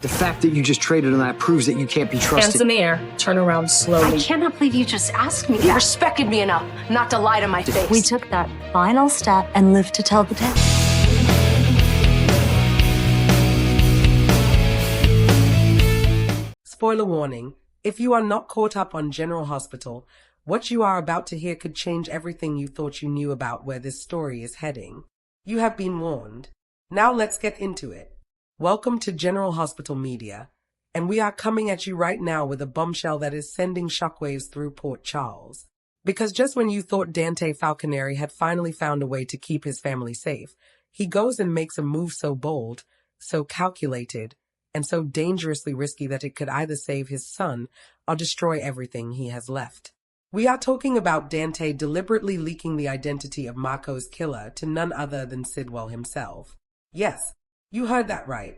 The fact that you just traded on that proves that you can't be trusted. Hands in the air. Turn around slowly. I cannot believe you just asked me You that. respected me enough not to lie to my face. We took that final step and lived to tell the tale. Spoiler warning, if you are not caught up on General Hospital, what you are about to hear could change everything you thought you knew about where this story is heading. You have been warned. Now let's get into it. Welcome to General Hospital Media, and we are coming at you right now with a bombshell that is sending shockwaves through Port Charles. Because just when you thought Dante Falconeri had finally found a way to keep his family safe, he goes and makes a move so bold, so calculated, and so dangerously risky that it could either save his son or destroy everything he has left. We are talking about Dante deliberately leaking the identity of Marco's killer to none other than Sidwell himself. Yes, you heard that right.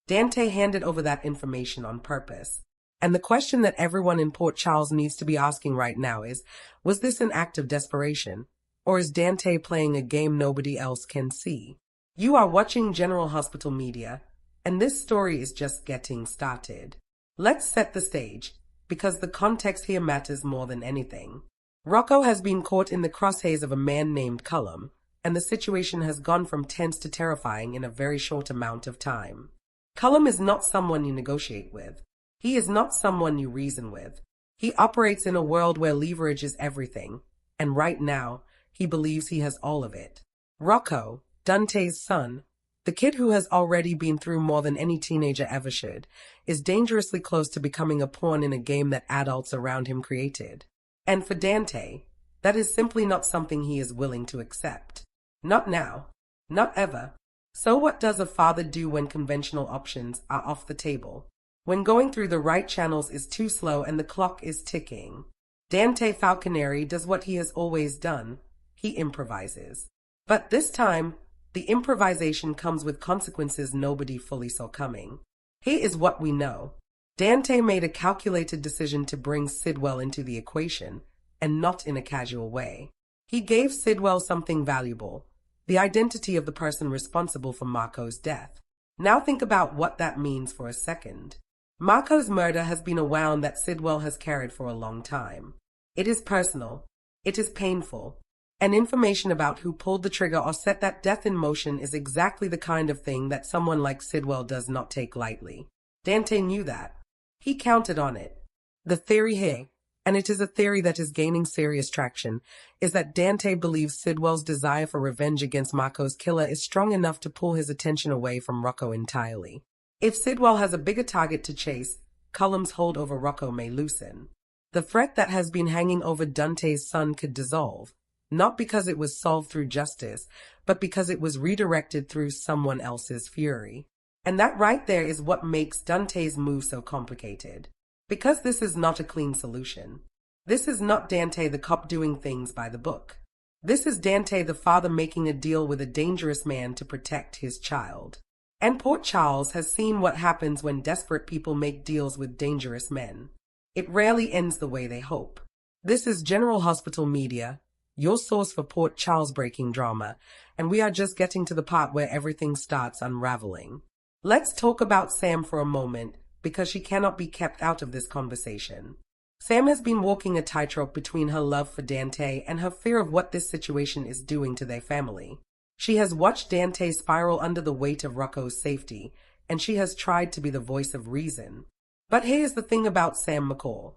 Dante handed over that information on purpose. And the question that everyone in Port Charles needs to be asking right now is, was this an act of desperation? Or is Dante playing a game nobody else can see? You are watching General Hospital Media, and this story is just getting started. Let's set the stage, because the context here matters more than anything. Rocco has been caught in the crosshairs of a man named Cullum, and the situation has gone from tense to terrifying in a very short amount of time. Cullum is not someone you negotiate with. He is not someone you reason with. He operates in a world where leverage is everything, and right now, he believes he has all of it. Rocco, Dante's son, the kid who has already been through more than any teenager ever should, is dangerously close to becoming a pawn in a game that adults around him created. And for Dante, that is simply not something he is willing to accept. Not now. Not ever. So what does a father do when conventional options are off the table? When going through the right channels is too slow and the clock is ticking? Dante Falconeri does what he has always done. He improvises. But this time, the improvisation comes with consequences nobody fully saw coming. Here is what we know. Dante made a calculated decision to bring Sidwell into the equation, and not in a casual way. He gave Sidwell something valuable, the identity of the person responsible for Marco's death. Now think about what that means for a second. Marco's murder has been a wound that Sidwell has carried for a long time. It is personal. It is painful. And information about who pulled the trigger or set that death in motion is exactly the kind of thing that someone like Sidwell does not take lightly. Dante knew that. He counted on it. The theory here, and it is a theory that is gaining serious traction, is that Dante believes Sidwell's desire for revenge against Marco's killer is strong enough to pull his attention away from Rocco entirely. If Sidwell has a bigger target to chase, Cullum's hold over Rocco may loosen. The threat that has been hanging over Dante's son could dissolve, not because it was solved through justice, but because it was redirected through someone else's fury. And that right there is what makes Dante's move so complicated. Because this is not a clean solution. This is not Dante the cop doing things by the book. This is Dante the father making a deal with a dangerous man to protect his child. And Port Charles has seen what happens when desperate people make deals with dangerous men. It rarely ends the way they hope. This is General Hospital Media, your source for Port Charles breaking drama, and we are just getting to the part where everything starts unraveling. Let's talk about Sam for a moment, because she cannot be kept out of this conversation. Sam has been walking a tightrope between her love for Dante and her fear of what this situation is doing to their family. She has watched Dante spiral under the weight of Rocco's safety, and she has tried to be the voice of reason. But here's the thing about Sam McCall.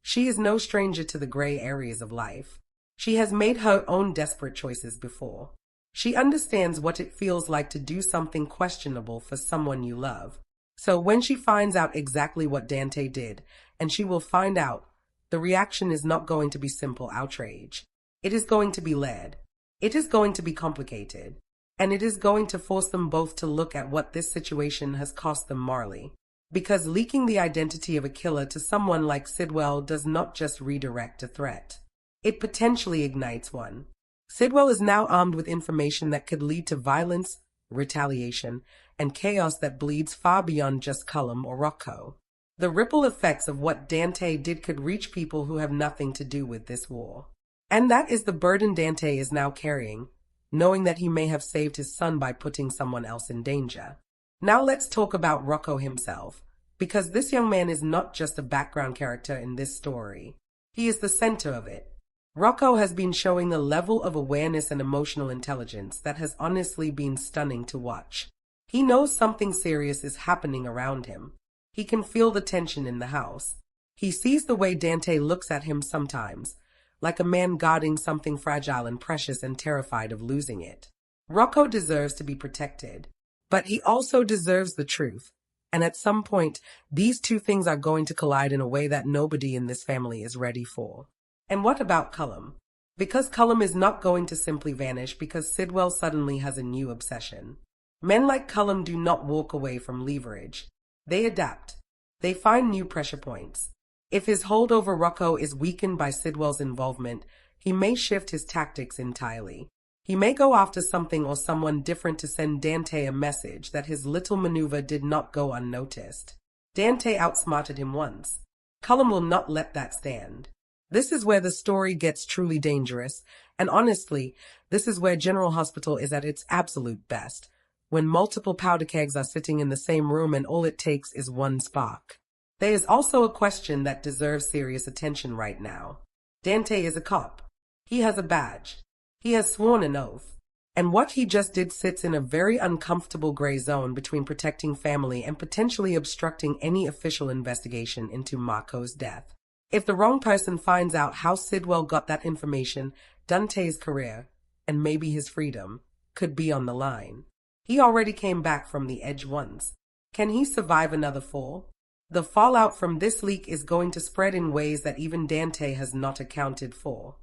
She is no stranger to the gray areas of life. She has made her own desperate choices before. She understands what it feels like to do something questionable for someone you love. So when she finds out exactly what Dante did, and she will find out, the reaction is not going to be simple outrage. It is going to be led. It is going to be complicated. And it is going to force them both to look at what this situation has cost them morally. Because leaking the identity of a killer to someone like Sidwell does not just redirect a threat. It potentially ignites one. Sidwell is now armed with information that could lead to violence, retaliation, and chaos that bleeds far beyond just Cullum or Rocco. The ripple effects of what Dante did could reach people who have nothing to do with this war. And that is the burden Dante is now carrying, knowing that he may have saved his son by putting someone else in danger. Now let's talk about Rocco himself, because this young man is not just a background character in this story. He is the center of it. Rocco has been showing a level of awareness and emotional intelligence that has honestly been stunning to watch. He knows something serious is happening around him. He can feel the tension in the house. He sees the way Dante looks at him sometimes, like a man guarding something fragile and precious and terrified of losing it. Rocco deserves to be protected, but he also deserves the truth. And at some point, these two things are going to collide in a way that nobody in this family is ready for. And what about Cullum? Because Cullum is not going to simply vanish because Sidwell suddenly has a new obsession. Men like Cullum do not walk away from leverage. They adapt. They find new pressure points. If his hold over Rocco is weakened by Sidwell's involvement, he may shift his tactics entirely. He may go after something or someone different to send Dante a message that his little maneuver did not go unnoticed. Dante outsmarted him once. Cullum will not let that stand. This is where the story gets truly dangerous, and honestly, this is where General Hospital is at its absolute best, when multiple powder kegs are sitting in the same room and all it takes is one spark. There is also a question that deserves serious attention right now. Dante is a cop. He has a badge. He has sworn an oath. And what he just did sits in a very uncomfortable gray zone between protecting family and potentially obstructing any official investigation into Marco's death. If the wrong person finds out how Sidwell got that information, Dante's career, and maybe his freedom, could be on the line. He already came back from the edge once. Can he survive another fall? The fallout from this leak is going to spread in ways that even Dante has not accounted for.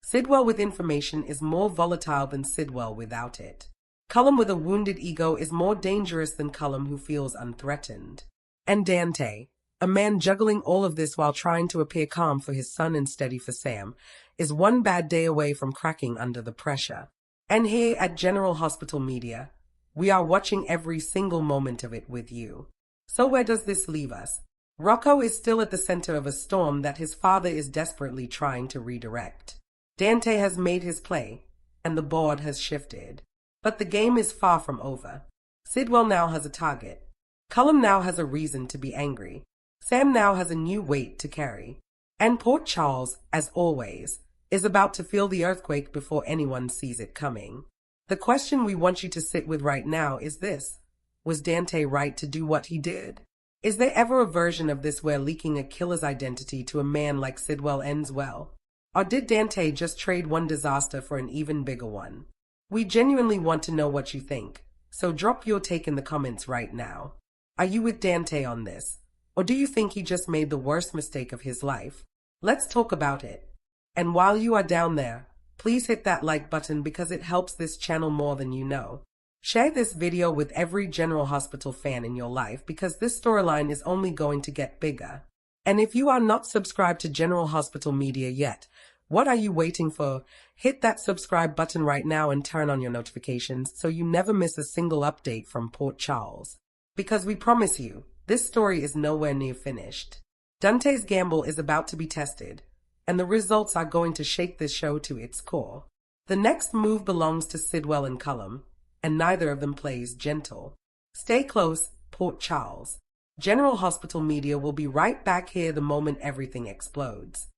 Sidwell with information is more volatile than Sidwell without it. Cullum with a wounded ego is more dangerous than Cullum who feels unthreatened. And Dante, a man juggling all of this while trying to appear calm for his son and steady for Sam, is one bad day away from cracking under the pressure. And here at General Hospital Media, we are watching every single moment of it with you. So where does this leave us? Rocco is still at the center of a storm that his father is desperately trying to redirect. Dante has made his play, and the board has shifted. But the game is far from over. Sidwell now has a target. Cullum now has a reason to be angry. Sam now has a new weight to carry. And Port Charles, as always, is about to feel the earthquake before anyone sees it coming. The question we want you to sit with right now is this. Was Dante right to do what he did? Is there ever a version of this where leaking a killer's identity to a man like Sidwell ends well? Or did Dante just trade one disaster for an even bigger one? We genuinely want to know what you think, so drop your take in the comments right now. Are you with Dante on this? Or do you think he just made the worst mistake of his life? Let's talk about it. And while you are down there, please hit that like button because it helps this channel more than you know. Share this video with every General Hospital fan in your life because this storyline is only going to get bigger. And if you are not subscribed to General Hospital Media yet, what are you waiting for? Hit that subscribe button right now and turn on your notifications so you never miss a single update from Port Charles. Because we promise you, this story is nowhere near finished. Dante's gamble is about to be tested, and the results are going to shake this show to its core. The next move belongs to Sidwell and Cullum, and neither of them plays gentle. Stay close, Port Charles. General Hospital Media will be right back here the moment everything explodes.